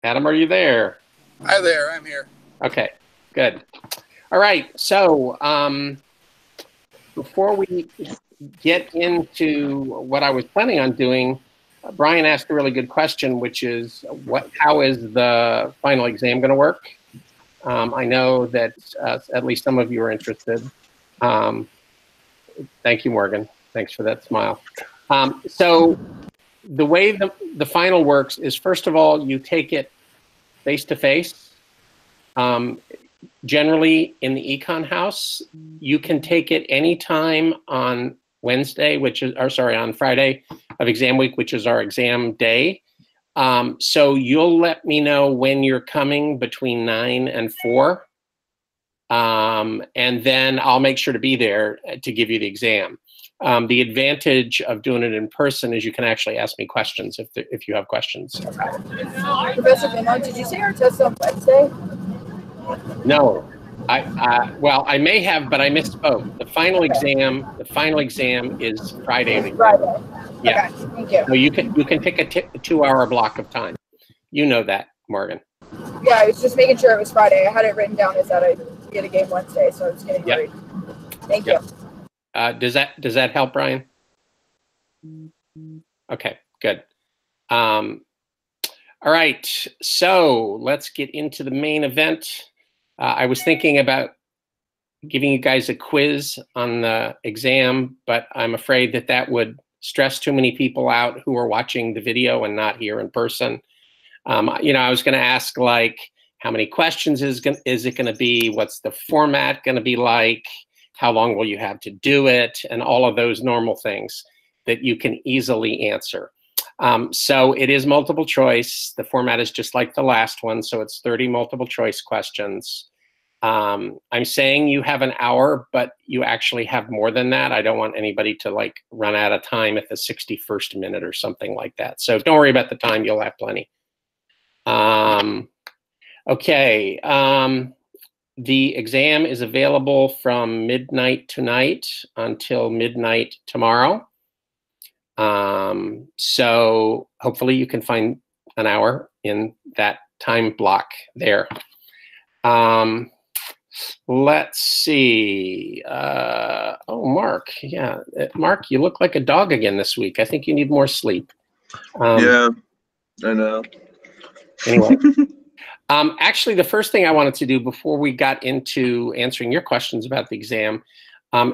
Adam, are you there? Hi there, I'm here. Okay, good. All right, so before we get into what I was planning on doing, Brian asked a really good question, which is how is the final exam going to work? I know that at least some of you are interested. Thank you, Morgan. Thanks for that smile. So the way the final works is, first of all, you take it face-to-face. Generally in the econ house, you can take it anytime on Wednesday, on Friday of exam week, which is our exam day. So you'll let me know when you're coming between 9 and 4. And then I'll make sure to be there to give you the exam. The advantage of doing it in person is you can actually ask me questions if you have questions. Professor Finlon, did you say our test on Wednesday? No, well, I may have, but I misspoke. The final exam is Friday. Friday. Yeah. Okay, thank you. So you can pick a 2-hour block of time. You know that, Morgan. Yeah, I was just making sure it was Friday. I had it written down as that I did a game Wednesday, so I was getting worried. Thank you. Does that help, Brian? Okay, good. All right, so let's get into the main event. I was thinking about giving you guys a quiz on the exam, but I'm afraid that would stress too many people out who are watching the video and not here in person. I was going to ask, like, how many questions is it going to be? What's the format going to be like? How long will you have to do it? And all of those normal things that you can easily answer. So it is multiple choice. The format is just like the last one. So it's 30 multiple choice questions. I'm saying you have an hour, but you actually have more than that. I don't want anybody to run out of time at the 61st minute or something like that. So don't worry about the time. You'll have plenty. Okay. The exam is available from midnight tonight until midnight tomorrow. So hopefully you can find an hour in that time block there. Let's see. Oh, Mark. Yeah. Mark, you look like a dog again this week. I think you need more sleep. Yeah, I know. Anyway. Actually, the first thing I wanted to do before we got into answering your questions about the exam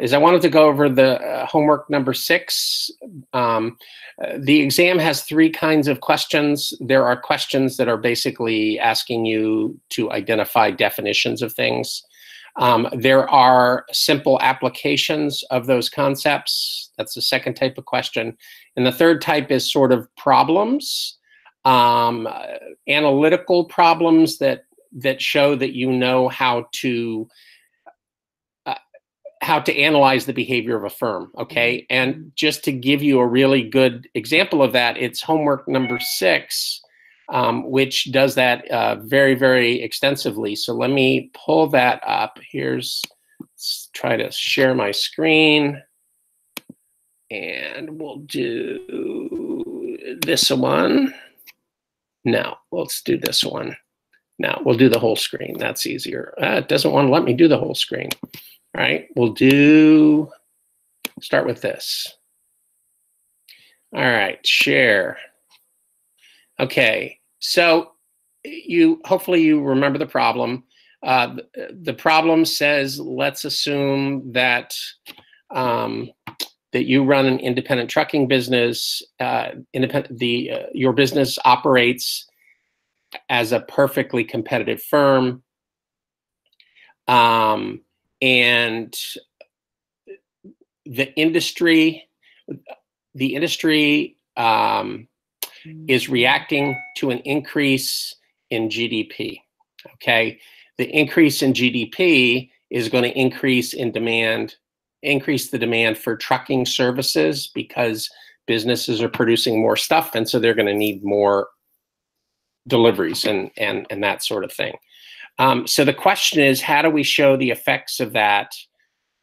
is I wanted to go over the homework number 6. The exam has 3 kinds of questions. There are questions that are basically asking you to identify definitions of things. There are simple applications of those concepts. That's the second type of question. And the third type is sort of problems. Analytical problems that show that you know how to analyze the behavior of a firm, okay? And just to give you a really good example of that, it's homework number 6, which does that very, very extensively. So let me pull that up. Let's try to share my screen. And we'll do this one. No, let's do this one. No, we'll do the whole screen. That's easier. It doesn't want to let me do the whole screen. All right, start with this. All right, share. Okay, so hopefully you remember the problem. The problem says, let's assume that that you run an independent trucking business. Your business operates as a perfectly competitive firm, and the industry is reacting to an increase in GDP. Okay, the increase in GDP is going to increase the demand for trucking services because businesses are producing more stuff, and so they're going to need more deliveries and that sort of thing. So the question is, how do we show the effects of that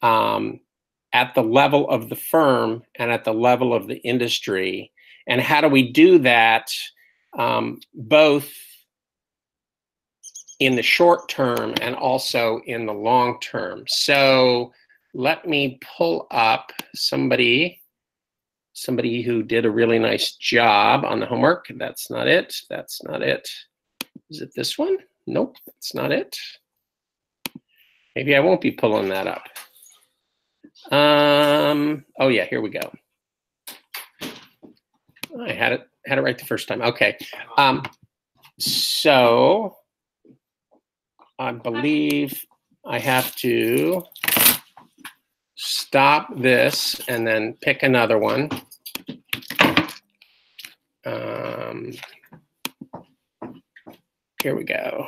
at the level of the firm and at the level of the industry? And how do we do that both in the short term and also in the long term. So let me pull up somebody who did a really nice job on the homework. That's not it. That's not it. Is it this one? Nope, that's not it. Maybe I won't be pulling that up. Oh yeah, here we go. I had it right the first time. Okay. So I believe I have to stop this and then pick another one. Here we go.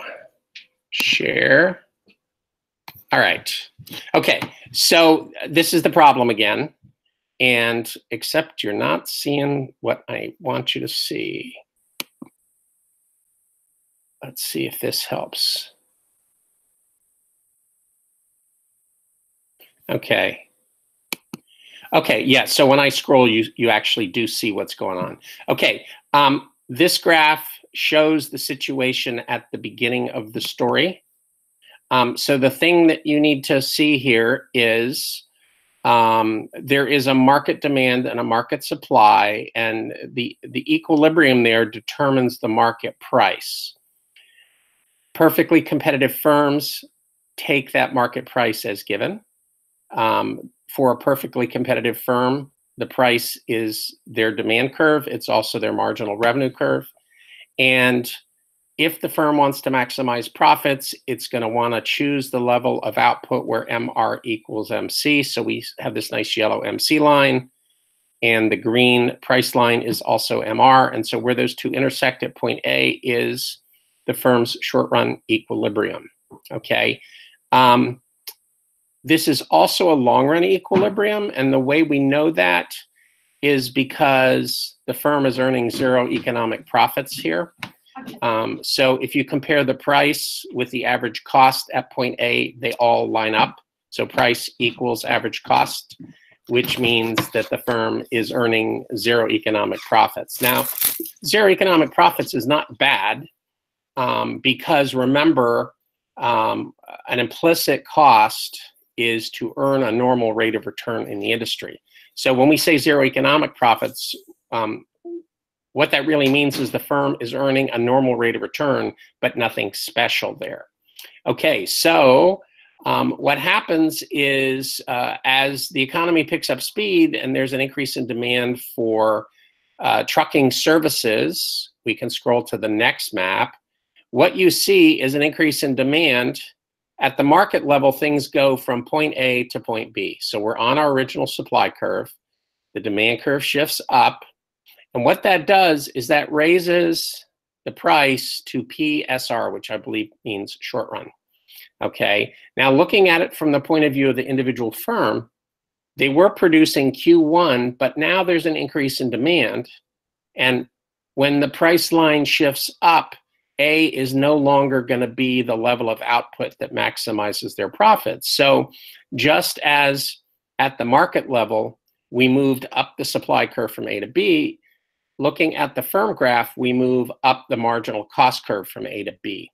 Share. All right. Okay. So this is the problem again. And except you're not seeing what I want you to see. Let's see if this helps. Okay. Okay, yeah, so when I scroll, you actually do see what's going on. Okay, this graph shows the situation at the beginning of the story. So the thing that you need to see here is there is a market demand and a market supply, and the equilibrium there determines the market price. Perfectly competitive firms take that market price as given. For a perfectly competitive firm, the price is their demand curve. It's also their marginal revenue curve. And if the firm wants to maximize profits, it's going to want to choose the level of output where MR equals MC. So we have this nice yellow MC line, and the green price line is also MR. And so where those two intersect at point A is the firm's short-run equilibrium, okay? This is also a long-run equilibrium, and the way we know that is because the firm is earning zero economic profits here. So if you compare the price with the average cost at point A, they all line up. So price equals average cost, which means that the firm is earning zero economic profits. Now, zero economic profits is not bad because remember, an implicit cost is to earn a normal rate of return in the industry. So when we say zero economic profits, what that really means is the firm is earning a normal rate of return, but nothing special there. Okay, so what happens is as the economy picks up speed and there's an increase in demand for trucking services, we can scroll to the next map. What you see is an increase in demand. At the market level, things go from point A to point B. So we're on our original supply curve. The demand curve shifts up. And what that does is that raises the price to PSR, which I believe means short run. Okay. Now looking at it from the point of view of the individual firm, they were producing Q1, but now there's an increase in demand. And when the price line shifts up, A is no longer going to be the level of output that maximizes their profits. So just as at the market level, we moved up the supply curve from A to B, looking at the firm graph, we move up the marginal cost curve from A to B.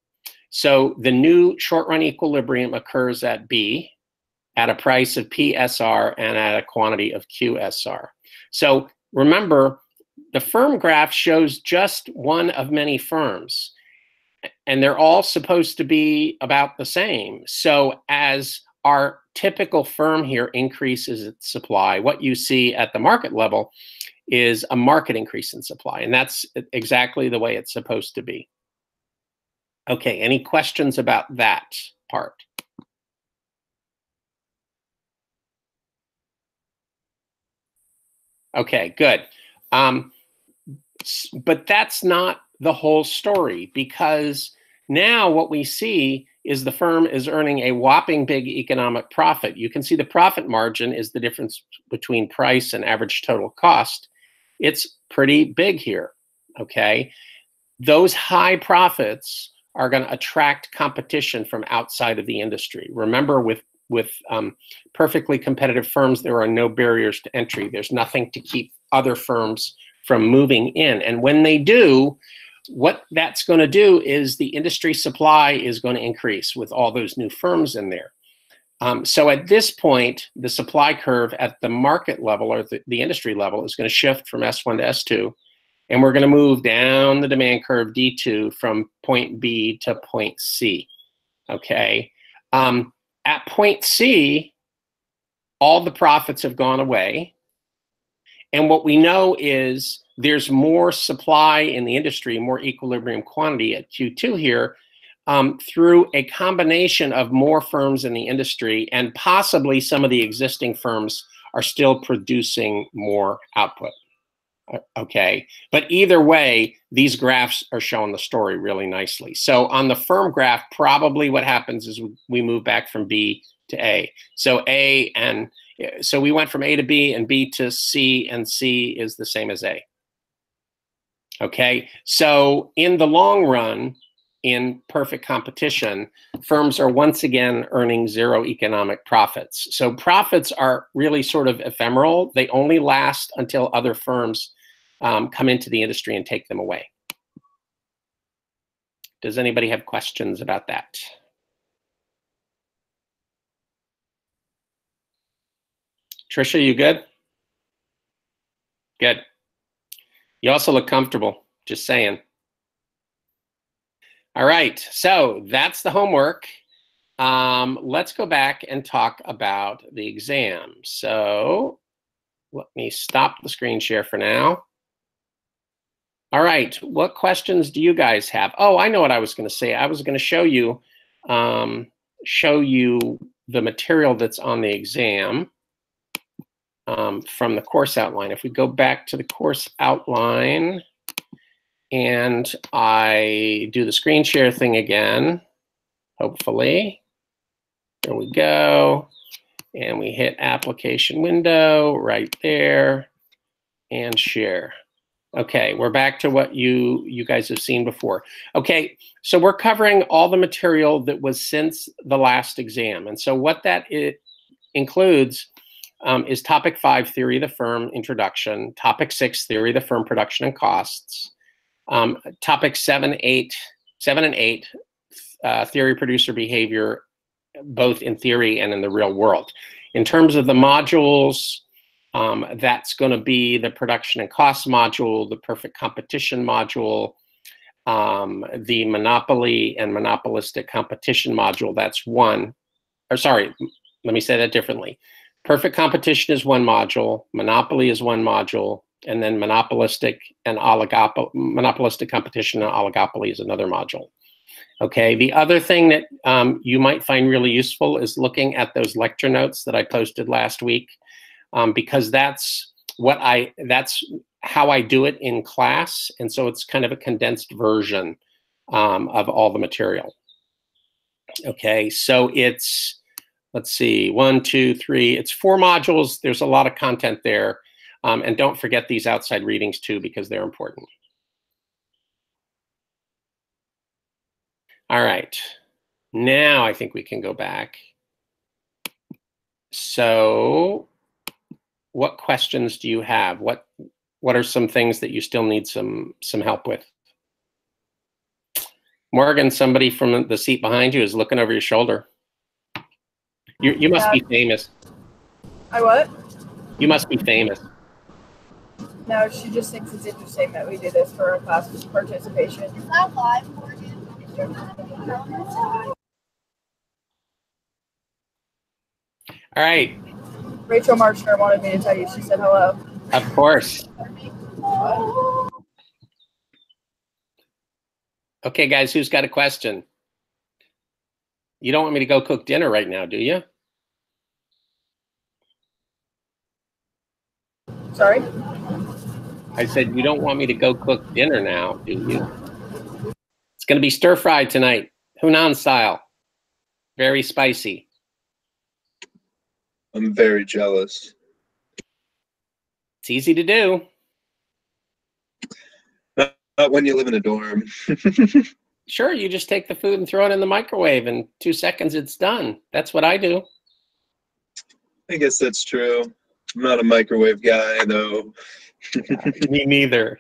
So the new short-run equilibrium occurs at B at a price of PSR and at a quantity of QSR. So remember, the firm graph shows just one of many firms, and they're all supposed to be about the same. So as our typical firm here increases its supply, what you see at the market level is a market increase in supply, and that's exactly the way it's supposed to be. Okay, any questions about that part? Okay, good. But that's not the whole story, because now what we see is the firm is earning a whopping big economic profit. You can see the profit margin is the difference between price and average total cost. It's pretty big here, okay? Those high profits are going to attract competition from outside of the industry. Remember, with perfectly competitive firms, there are no barriers to entry. There's nothing to keep other firms from moving in. And when they do, what that's going to do is the industry supply is going to increase with all those new firms in there. So at this point, the supply curve at the market level or the industry level is going to shift from S1 to S2. And we're going to move down the demand curve D2 from point B to point C. Okay. At point C, all the profits have gone away. And what we know is there's more supply in the industry, more equilibrium quantity at Q2 here, through a combination of more firms in the industry, and possibly some of the existing firms are still producing more output. Okay, but either way, these graphs are showing the story really nicely. So on the firm graph, probably what happens is we move back from B to A. So so we went from A to B and B to C, and C is the same as A. Okay, so in the long run, in perfect competition, firms are once again earning zero economic profits. So profits are really sort of ephemeral. They only last until other firms come into the industry and take them away. Does anybody have questions about that? Trisha, you good? Good. You also look comfortable, just saying. All right, so that's the homework. Let's go back and talk about the exam. So let me stop the screen share for now. All right, what questions do you guys have? Oh, I know what I was going to say. I was going to show you the material that's on the exam from the course outline. If we go back to the course outline and I do the screen share thing again, hopefully. There we go. And we hit application window right there and share. Okay, we're back to what you guys have seen before. Okay, so we're covering all the material that was since the last exam. And so what that includes is topic 5, theory of the firm, introduction, topic 6, theory of the firm, production and costs, topic 7 and 8, theory of producer behavior, both in theory and in the real world. In terms of the modules, that's going to be the production and cost module, the perfect competition module, the monopoly and monopolistic competition module. That's one. Or sorry, let me say that differently. Perfect competition is one module, monopoly is one module, and then monopolistic competition and oligopoly is another module. Okay, the other thing that you might find really useful is looking at those lecture notes that I posted last week, because that's how I do it in class, and so it's kind of a condensed version of all the material. Okay, so it's, let's see, 1, 2, 3, it's 4 modules. There's a lot of content there, and don't forget these outside readings too, because they're important. All right, now I think we can go back. So what questions do you have? What are some things that you still need some help with? Morgan, somebody from the seat behind you is looking over your shoulder. You must be famous. I what? You must be famous. No, she just thinks it's interesting that we do this for our class participation. Is that live, Morgan? All right. Rachel Marchner wanted me to tell you. She said hello. Of course. Okay, guys, who's got a question? You don't want me to go cook dinner right now, do you? Sorry? I said, you don't want me to go cook dinner now, do you? It's going to be stir-fried tonight, Hunan style. Very spicy. I'm very jealous. It's easy to do. Not when you live in a dorm. Sure, you just take the food and throw it in the microwave. In 2 seconds, it's done. That's what I do. I guess that's true. I'm not a microwave guy, though. Me neither.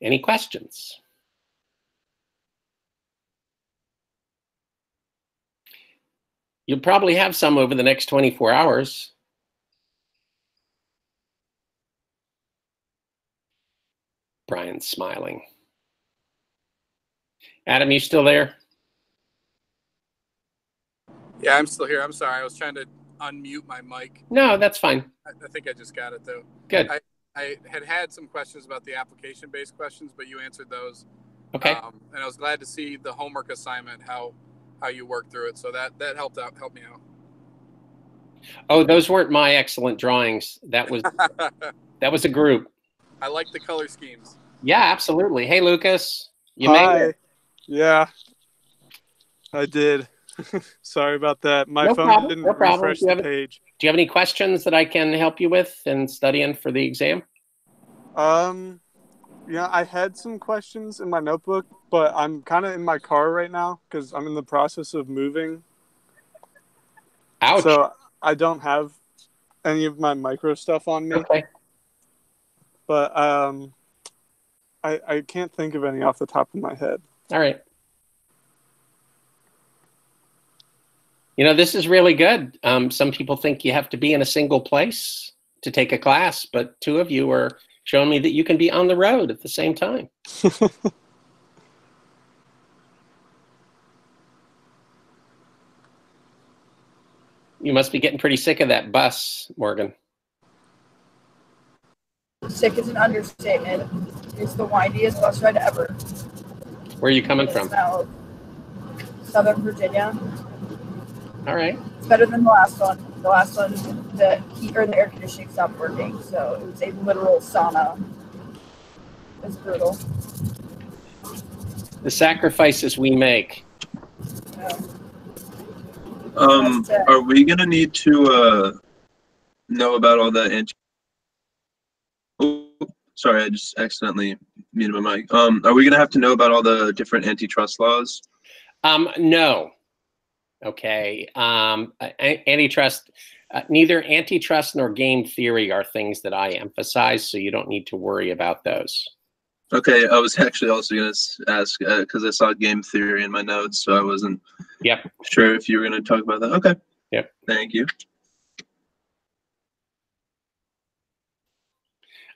Any questions? You'll probably have some over the next 24 hours. Brian's smiling. Adam, you still there? Yeah, I'm still here. I'm sorry. I was trying to unmute my mic. No, that's fine. I think I just got it, though. Good. I had some questions about the application-based questions, but you answered those. Okay. And I was glad to see the homework assignment, how you worked through it. So that helped me out. Oh, those weren't my excellent drawings. That was a group. I like the color schemes. Yeah, absolutely. Hey, Lucas, you Hi. made it. Yeah, I did. Sorry about that. My No phone problem, didn't no problem. refresh the page. Do you have any questions that I can help you with in studying for the exam? Yeah, I had some questions in my notebook, but I'm kind of in my car right now because I'm in the process of moving. Ouch. So I don't have any of my micro stuff on me. Okay. But I can't think of any off the top of my head. All right. You know, this is really good. Some people think you have to be in a single place to take a class, but two of you are showing me that you can be on the road at the same time. You must be getting pretty sick of that bus, Morgan. Sick is an understatement. It's the windiest bus ride ever. Where are you coming from? Southern Virginia. All right. It's better than the last one. The last one, the air conditioning stopped working, so it was a literal sauna. It was brutal. The sacrifices we make. Yeah. Are we gonna need to know about all the sorry, I just accidentally muted my mic. Are we gonna have to know about all the different antitrust laws? No. Okay. Antitrust, neither antitrust nor game theory are things that I emphasize, so you don't need to worry about those. Okay, I was actually also gonna ask because I saw game theory in my notes, so I wasn't sure if you were gonna talk about that. Okay. Yep. Thank you.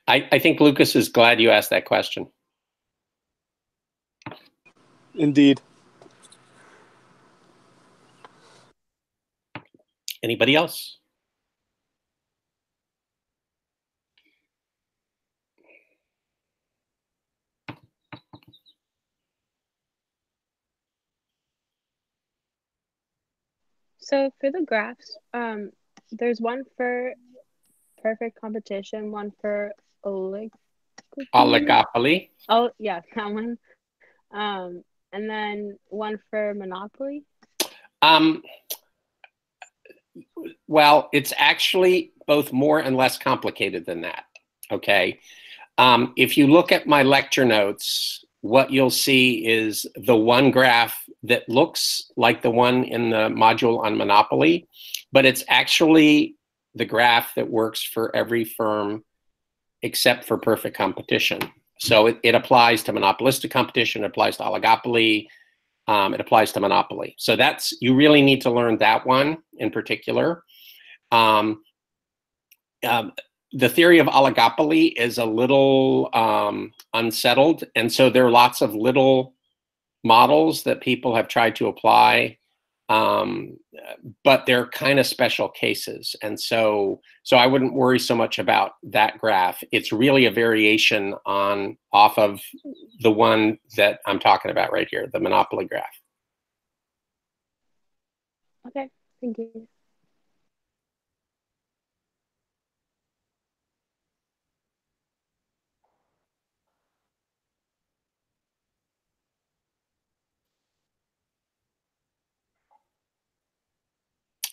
I think Lucas is glad you asked that question. Indeed. Anybody else? So for the graphs, there's one for perfect competition, one for oligopoly. Oh yeah, that one. And then one for monopoly. Well, it's actually both more and less complicated than that. Okay. If you look at my lecture notes, what you'll see is the one graph that looks like the one in the module on monopoly, but it's actually the graph that works for every firm except for perfect competition. So it applies to monopolistic competition, it applies to oligopoly, it applies to monopoly. So you really need to learn that one in particular. The theory of oligopoly is a little unsettled, and so there are lots of little models that people have tried to apply, but they're kind of special cases, and so I wouldn't worry so much about that graph. It's really a variation off of the one that I'm talking about right here, the monopoly graph. Okay, thank you.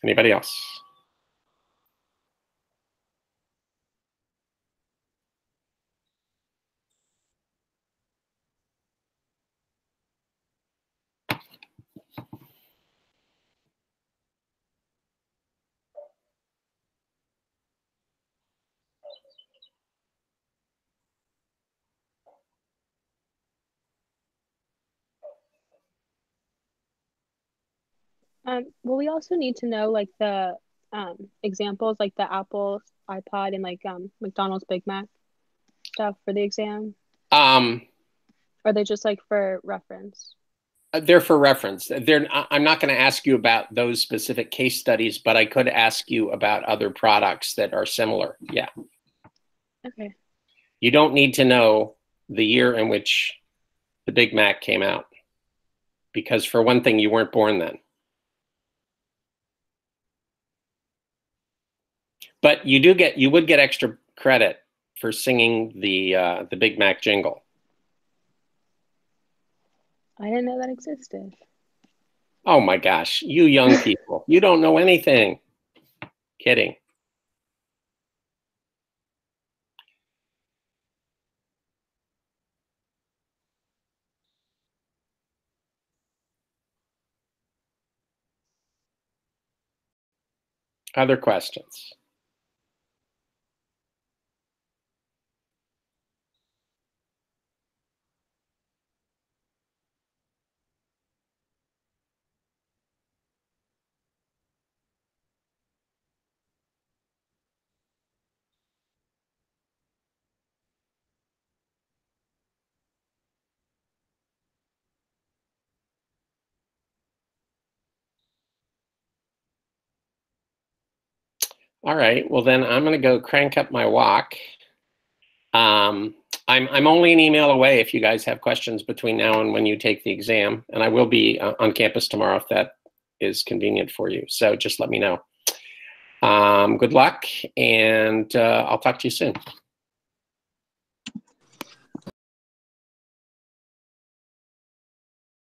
Anybody else? Well, we also need to know like the examples, like the Apple iPod and like McDonald's Big Mac stuff for the exam. Um, Are they just like for reference? they're for reference. I'm not going to ask you about those specific case studies, but I could ask you about other products that are similar. Yeah. Okay. You don't need to know the year in which the Big Mac came out, because for one thing, you weren't born then. But you would get extra credit for singing the Big Mac jingle. I didn't know that existed. Oh my gosh, you young people, you don't know anything. Kidding. Other questions? All right, well then I'm going to go crank up my walk. I'm only an email away if you guys have questions between now and when you take the exam, and I will be on campus tomorrow if that is convenient for you. So just let me know. Good luck, and I'll talk to you soon.